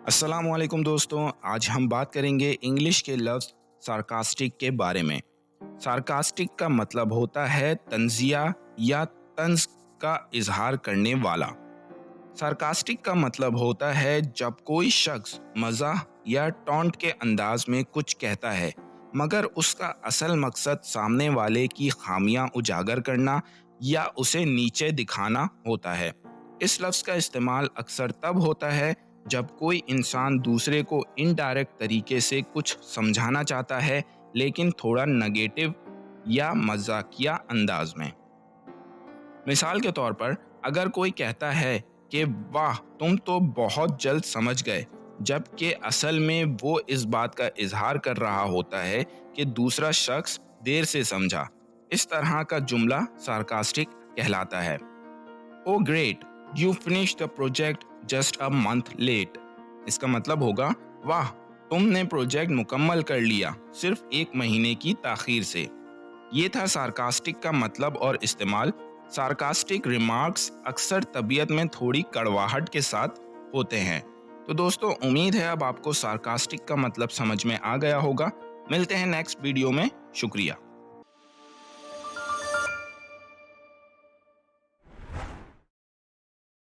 अस्सलाम वालेकुम दोस्तों, आज हम बात करेंगे इंग्लिश के लफ्ज़ सार्कास्टिक के बारे में। सार्कास्टिक का मतलब होता है तंजिया या तंज का इजहार करने वाला। सार्कास्टिक का मतलब होता है जब कोई शख्स मज़ाह या टॉन्ट के अंदाज में कुछ कहता है, मगर उसका असल मकसद सामने वाले की खामियां उजागर करना या उसे नीचे दिखाना होता है। इस लफ्ज़ का इस्तेमाल अक्सर तब होता है जब कोई इंसान दूसरे को इनडायरेक्ट तरीके से कुछ समझाना चाहता है, लेकिन थोड़ा नेगेटिव या मजाकिया अंदाज में। मिसाल के तौर पर, अगर कोई कहता है कि वाह तुम तो बहुत जल्द समझ गए, जबकि असल में वो इस बात का इजहार कर रहा होता है कि दूसरा शख्स देर से समझा। इस तरह का जुमला सार्कास्टिक कहलाता है। Oh great, you finish the project just a month late. इसका मतलब होगा, वाह तुमने प्रोजेक्ट मुकम्मल कर लिया सिर्फ एक महीने की ताखीर से। ये था सार्कास्टिक का मतलब और इस्तेमाल। सार्कास्टिक रिमार्क्स अक्सर तबीयत में थोड़ी कड़वाहट के साथ होते हैं। तो दोस्तों, उम्मीद है अब आपको सार्कास्टिक का मतलब समझ में आ गया होगा। मिलते हैं नेक्स्ट वीडियो में। शुक्रिया।